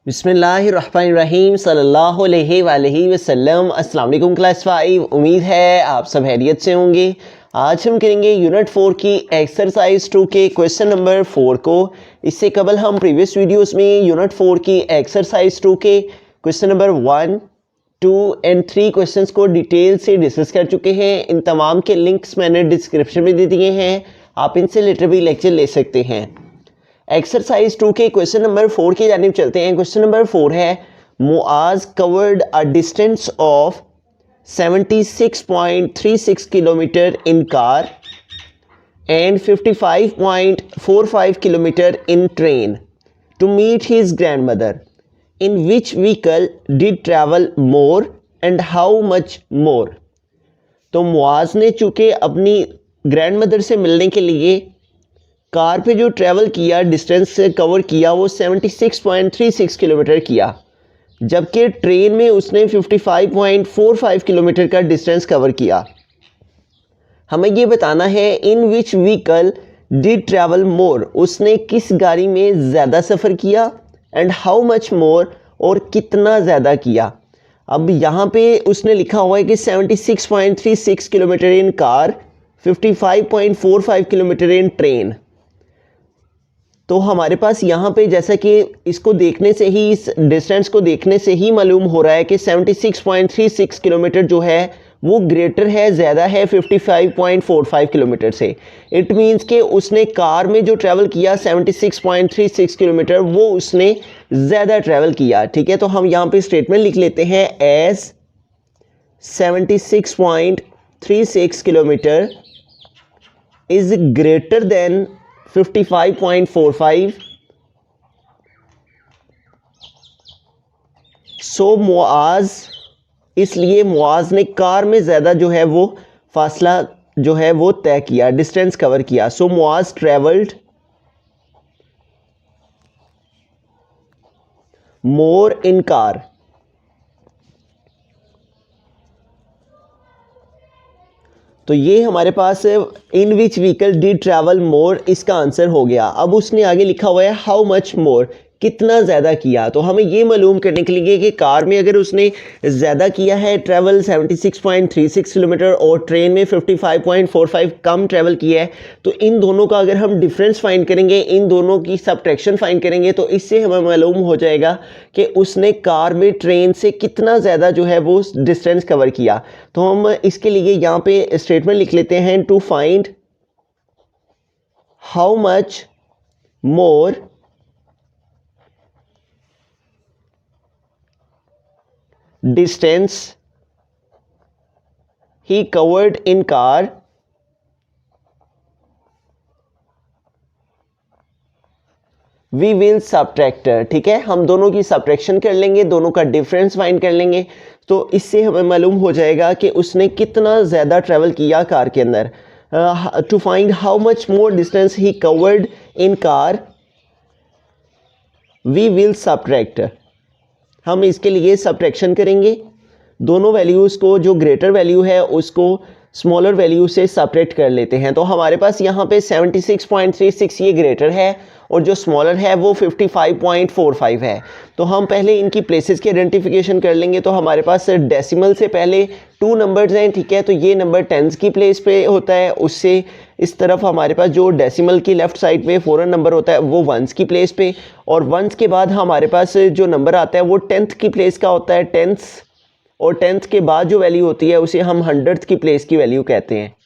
बिस्मिल्लाहिर्रहमानिर्रहीम सल्लल्लाहु अलैहि वसल्लम। अस्सलाम वालेकुम क्लास 5। उम्मीद है आप सब खैरियत से होंगे। आज हम करेंगे यूनिट 4 की एक्सरसाइज 2 के क्वेश्चन नंबर 4 को। इससे कबल हम प्रीवियस वीडियोस में यूनिट 4 की एक्सरसाइज 2 के क्वेश्चन नंबर 1, 2 एंड 3 क्वेश्चंस को डिटेल से डिस्कस कर चुके हैं। इन तमाम के लिंक्स मैंने डिस्क्रिप्शन में दे दिए हैं, आप इनसे लेटर भी लेक्चर ले सकते हैं। एक्सरसाइज 2 के क्वेश्चन नंबर 4 की जानिब चलते हैं। क्वेश्चन नंबर 4 है, Muaz covered a distance of 76.36 kilometre in car and 55.45 kilometre in train to meet his grandmother. In which vehicle did travel more and how much more. तो मुआज ने चूँकि अपनी ग्रैंड मदर से मिलने के लिए कार पे जो ट्रैवल किया, डिस्टेंस से कवर किया, वो 76.36 किलोमीटर किया, जबकि ट्रेन में उसने 55.45 किलोमीटर का डिस्टेंस कवर किया। हमें ये बताना है इन विच व्हीकल डिड ट्रैवल मोर, उसने किस गाड़ी में ज़्यादा सफ़र किया, एंड हाउ मच मोर, और कितना ज़्यादा किया। अब यहाँ पे उसने लिखा हुआ है कि 76.36 kilometre in car, 55.45 kilometre in train. तो हमारे पास यहाँ पे जैसा कि इसको देखने से ही, इस डिस्टेंस को देखने से ही मालूम हो रहा है कि 76.36 किलोमीटर जो है वो ग्रेटर है, ज़्यादा है 55.45 किलोमीटर से। इट मींस कि उसने कार में जो ट्रैवल किया 76.36 किलोमीटर, वो उसने ज़्यादा ट्रैवल किया। ठीक है, तो हम यहाँ पे स्टेटमेंट लिख लेते हैं as 76.36 kilometre is greater than 55.45, so Muaz, इसलिए मुआज ने कार में ज़्यादा जो है वो फासला जो है वो तय किया, डिस्टेंस कवर किया। So Muaz travelled more in car. तो ये हमारे पास in which vehicle did travel more, इसका आंसर हो गया। अब उसने आगे लिखा हुआ है हाउ मच मोर, कितना ज़्यादा किया। तो हमें ये मालूम करने के लिए कि कार में अगर उसने ज़्यादा किया है ट्रैवल 76.36 किलोमीटर और ट्रेन में 55.45 कम ट्रैवल किया है, तो इन दोनों का अगर हम डिफरेंस फाइंड करेंगे, इन दोनों की सबट्रैक्शन फाइंड करेंगे, तो इससे हमें मालूम हो जाएगा कि उसने कार में ट्रेन से कितना ज़्यादा जो है वो डिस्टेंस कवर किया। तो हम इसके लिए यहाँ पे स्टेटमेंट लिख लेते हैं, to find how much more distance he covered in car we will subtract। ठीक है, हम दोनों की सब्ट्रैक्शन कर लेंगे, दोनों का डिफरेंस फाइंड कर लेंगे, तो इससे हमें मालूम हो जाएगा कि उसने कितना ज़्यादा ट्रैवल किया कार के अंदर। To find how much more distance he covered in car we will subtract. हम इसके लिए सब्ट्रैक्शन करेंगे, दोनों वैल्यूज़ को, जो ग्रेटर वैल्यू है उसको स्मॉलर वैल्यू से सब्ट्रैक्ट कर लेते हैं। तो हमारे पास यहाँ पे 76.36 ये ग्रेटर है और जो स्मॉलर है वो 55.45 है। तो हम पहले इनकी प्लेसेस की आइडेंटिफिकेशन कर लेंगे। तो हमारे पास डेसिमल से पहले 2 नंबर्स हैं। ठीक है, तो ये नंबर टेंस की प्लेस पे होता है, उससे इस तरफ हमारे पास जो डेसिमल की लेफ़्ट साइड पे फ़ौरन नंबर होता है वो वंस की प्लेस पे, और वंस के बाद हमारे पास जो नंबर आता है वो टेंथ की प्लेस का होता है, टेंथ, और टेंथ के बाद जो वैल्यू होती है उसे हम 100th की प्लेस की वैल्यू कहते हैं।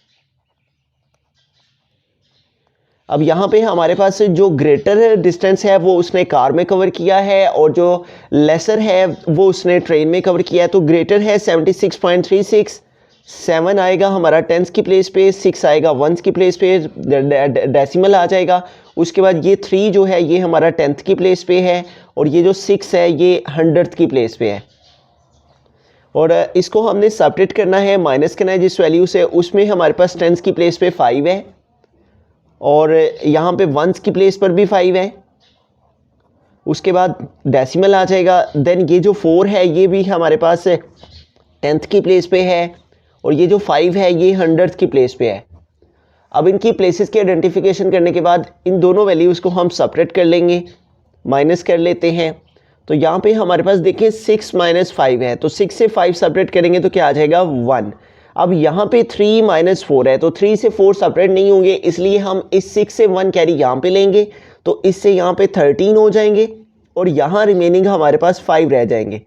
अब यहाँ पे हमारे पास जो ग्रेटर डिस्टेंस है वो उसने कार में कवर किया है, और जो लेसर है वो उसने ट्रेन में कवर किया है। तो ग्रेटर है 76.36, 7 आएगा हमारा टेंस की प्लेस पे, 6 आएगा वंस की प्लेस पे, डेसिमल आ जाएगा। उसके बाद ये 3 जो है ये हमारा टेंथ की प्लेस पे है, और ये जो 6 है ये 100th की प्लेस पे है। और इसको हमने सब्ट्रैक्ट करना है, माइनस करना है जिस वैल्यू से, उसमें हमारे पास टेंस की प्लेस पे 5 है, और यहाँ पे वंस की प्लेस पर भी 5 है। उसके बाद डेसिमल आ जाएगा। देन ये जो 4 है ये भी हमारे पास टेंथ की प्लेस पे है, और ये जो 5 है ये 100th की प्लेस पे है। अब इनकी प्लेसेस की आइडेंटिफिकेशन करने के बाद इन दोनों वैल्यूज़ को हम सब्ट्रैक्ट कर लेंगे, माइनस कर लेते हैं। तो यहाँ पे हमारे पास देखिए 6 - 5 है, तो 6 से 5 सेपरेट करेंगे तो क्या आ जाएगा 1। अब यहाँ पे 3 - 4 है, तो 3 से 4 सेपरेट नहीं होंगे, इसलिए हम इस 6 से 1 कैरी यहाँ पे लेंगे, तो इससे यहाँ पे 13 हो जाएंगे और यहाँ रिमेनिंग हमारे पास 5 रह जाएंगे।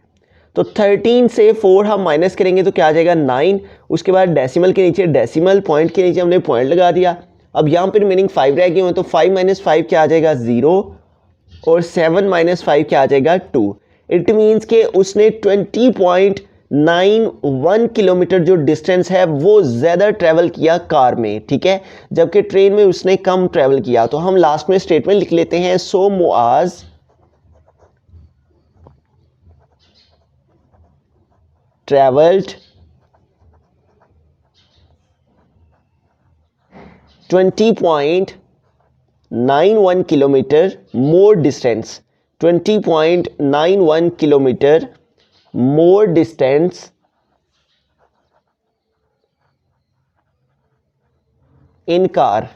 तो 13 से 4 हम माइनस करेंगे तो क्या आ जाएगा 9। उसके बाद डेसिमल के नीचे डेसिमल, पॉइंट के नीचे हमने पॉइंट लगा दिया। अब यहाँ पे रिमेनिंग 5 रह गए हैं, तो 5 - 5 क्या आ जाएगा 0 और 7 - 5 क्या आ जाएगा 2। इट मीन्स के उसने 20.91 किलोमीटर जो डिस्टेंस है वो ज़्यादा ट्रैवल किया कार में, ठीक है, जबकि ट्रेन में उसने कम ट्रैवल किया। तो हम लास्ट में स्टेटमेंट लिख लेते हैं, so Muaz travelled 20.91 kilometre more distance, 20.91 kilometre more distance in car.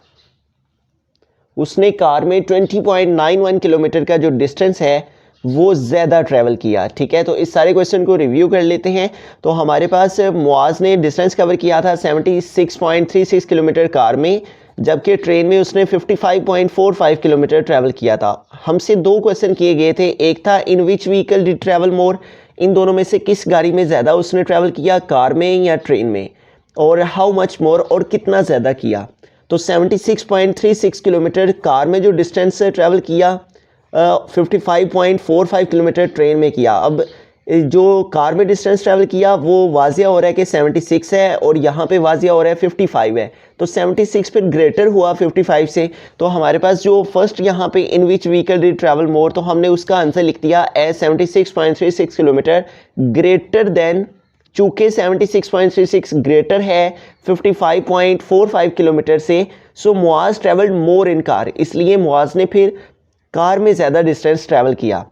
उसने कार में 20.91 किलोमीटर का जो डिस्टेंस है वो ज़्यादा ट्रैवल किया, ठीक है। तो इस सारे क्वेश्चन को रिव्यू कर लेते हैं। तो हमारे पास मुआज ने डिस्टेंस कवर किया था 76.36 किलोमीटर कार में, जबकि ट्रेन में उसने 55.45 किलोमीटर ट्रैवल किया था। हमसे दो क्वेश्चन किए गए थे, एक था इन विच व्हीकल डिड ट्रैवल मोर, इन दोनों में से किस गाड़ी में ज़्यादा उसने ट्रैवल किया, कार में या ट्रेन में, और हाउ मच मोर, और कितना ज़्यादा किया। तो 76.36 किलोमीटर कार में जो डिस्टेंस ट्रैवल किया, 55.45 किलोमीटर ट्रेन में किया। अब जो कार में डिस्टेंस ट्रैवल किया वो वाजिया हो रहा है कि 76 है और यहाँ पे वाजिया हो रहा है 55 है, तो 76 फिर ग्रेटर हुआ 55 से। तो हमारे पास जो फर्स्ट यहाँ पे इन विच व्हीकल डिड ट्रैवल मोर, तो हमने उसका आंसर लिख दिया एज 76.36 किलोमीटर ग्रेटर देन, चूँकि 76.36 ग्रेटर है 55.45 किलोमीटर से, so Muaz travelled more in car, इसलिए मुआज ने फिर कार में ज़्यादा डिस्टेंस ट्रैवल किया।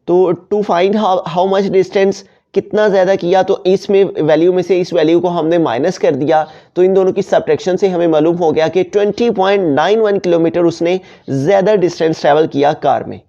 तो to find how much distance, कितना ज़्यादा किया, तो इसमें वैल्यू में से इस वैल्यू को हमने माइनस कर दिया, तो इन दोनों की सब्ट्रैक्शन से हमें मालूम हो गया कि 20.91 किलोमीटर उसने ज़्यादा डिस्टेंस ट्रैवल किया कार में।